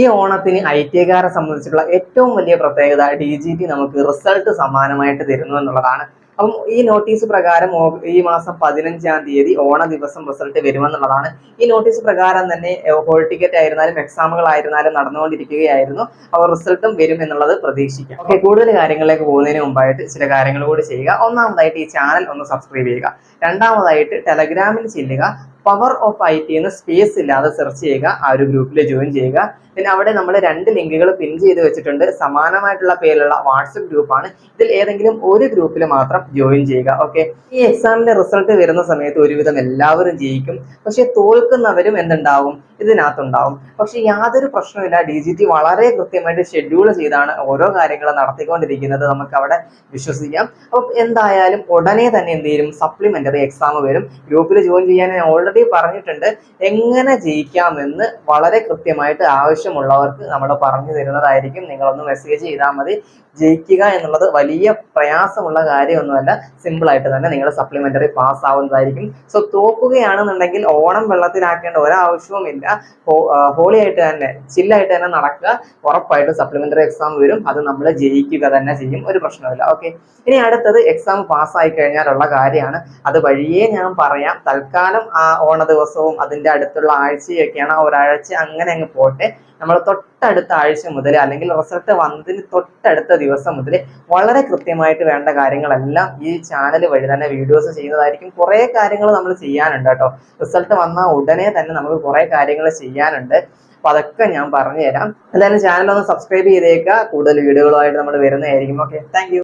ഈ ഓണത്തിന് ഐടിഐക്കാരെ സംബന്ധിച്ചിട്ടുള്ള ഏറ്റവും വലിയ പ്രത്യേകത DGT നമുക്ക് റിസൾട്ട് സമ്മാനമായിട്ട് തരുന്നു എന്നുള്ളതാണ്. അപ്പം ഈ നോട്ടീസ് പ്രകാരം ഈ മാസം 15-ാം തീയതി ഓണ ദിവസം റിസൾട്ട് വരുമെന്നുള്ളതാണ്. ഈ നോട്ടീസ് പ്രകാരം തന്നെ ഹോൾ ടിക്കറ്റ് ആയിരുന്നാലും എക്സാമുകളായിരുന്നാലും നടന്നുകൊണ്ടിരിക്കുകയായിരുന്നു. അപ്പോൾ റിസൾട്ടും വരും എന്നുള്ളത് പ്രതീക്ഷിക്കാം. ഓക്കെ, കൂടുതൽ കാര്യങ്ങളിലേക്ക് പോകുന്നതിന് മുമ്പായിട്ട് ചില കാര്യങ്ങൾ കൂടി ചെയ്യുക. ഒന്നാമതായിട്ട് ഈ ചാനൽ ഒന്ന് സബ്സ്ക്രൈബ് ചെയ്യുക. രണ്ടാമതായിട്ട് ടെലഗ്രാമിൽ ചെല്ലുക. പവർ ഓഫ് IT എന്ന് സ്പേസ് ഇല്ലാതെ സെർച്ച് ചെയ്യുക. ആ ഒരു ഗ്രൂപ്പിൽ ജോയിൻ ചെയ്യുക. പിന്നെ അവിടെ നമ്മൾ 2 ലിങ്കുകൾ പിൻ ചെയ്ത് വെച്ചിട്ടുണ്ട്. സമാനമായിട്ടുള്ള പേരിലുള്ള വാട്സപ്പ് ഗ്രൂപ്പാണ്. ഇതിൽ ഏതെങ്കിലും ഒരു ഗ്രൂപ്പിൽ മാത്രം ജോയിൻ ചെയ്യുക. ഓക്കെ, ഈ എക്സാമിന്റെ റിസൾട്ട് വരുന്ന സമയത്ത് ഒരുവിധം എല്ലാവരും ജയിക്കും. പക്ഷെ തോൽക്കുന്നവരും എന്തുണ്ടാവും, ഇതിനകത്തുണ്ടാവും. പക്ഷെ യാതൊരു പ്രശ്നമില്ല. DGT വളരെ കൃത്യമായിട്ട് ഷെഡ്യൂൾ ചെയ്താണ് ഓരോ കാര്യങ്ങളും നടത്തിക്കൊണ്ടിരിക്കുന്നത്. നമുക്ക് അവിടെ വിശ്വസിക്കാം. അപ്പൊ എന്തായാലും ഉടനെ തന്നെ എന്ത് ചെയ്യും, സപ്ലിമെന്ററി എക്സാം വരും. ഗ്രൂപ്പിൽ ജോയിൻ ചെയ്യാൻ ഞാൻ ഓൾറെഡി പറഞ്ഞിട്ടുണ്ട്. എങ്ങനെ ജയിക്കാമെന്ന് വളരെ കൃത്യമായിട്ട് ആവശ്യമുള്ളവർക്ക് നമ്മൾ പറഞ്ഞു തരുന്നതായിരിക്കും. നിങ്ങളൊന്ന് മെസ്സേജ് ചെയ്താൽ മതി. ജയിക്കുക എന്നുള്ളത് വലിയ പ്രയാസമുള്ള കാര്യമൊന്നുമല്ല. സിമ്പിൾ ആയിട്ട് തന്നെ നിങ്ങൾ സപ്ലിമെന്ററി പാസ് ആവുന്നതായിരിക്കും. സോ തോക്കുകയാണെന്നുണ്ടെങ്കിൽ ഓണം വെള്ളത്തിലാക്കേണ്ട ഒരാവശ്യവുമില്ല. ഹോളി ആയിട്ട് തന്നെ ചില്ലായിട്ട് തന്നെ നടക്കുക. ഉറപ്പായിട്ടും സപ്ലിമെന്ററി എക്സാം വരും. അത് നമ്മൾ ജയിക്കുക തന്നെ ചെയ്യും. ഒരു പ്രശ്നമില്ല. ഓക്കെ, ഇനി അടുത്തത് എക്സാം പാസ്സായി കഴിഞ്ഞാലുള്ള കാര്യമാണ്. അത് വഴിയേ ഞാൻ പറയാം. തൽക്കാലം ആ ഓണ ദിവസവും അതിന്റെ അടുത്തുള്ള ആഴ്ചയൊക്കെയാണ്. ഒരാഴ്ച അങ്ങനെ അങ്ങ് പോട്ടെ. നമ്മൾ തൊട്ടടുത്ത ആഴ്ച മുതൽ അല്ലെങ്കിൽ റിസൾട്ട് വന്നതിന് തൊട്ടടുത്ത ദിവസം മുതൽ വളരെ കൃത്യമായിട്ട് വേണ്ട കാര്യങ്ങളെല്ലാം ഈ ചാനൽ വഴി തന്നെ വീഡിയോസ് ചെയ്യുന്നതായിരിക്കും. കുറേ കാര്യങ്ങൾ നമ്മൾ ചെയ്യാനുണ്ട് കേട്ടോ. റിസൾട്ട് വന്നാൽ ഉടനെ തന്നെ നമുക്ക് കുറേ കാര്യങ്ങൾ ചെയ്യാനുണ്ട്. അപ്പൊ അതൊക്കെ ഞാൻ പറഞ്ഞു തരാം. എന്തായാലും ചാനൽ ഒന്ന് സബ്സ്ക്രൈബ് ചെയ്തേക്കുക. കൂടുതൽ വീഡിയോകളുമായിട്ട് നമ്മൾ വരുന്നതായിരിക്കും. Okay, thank you.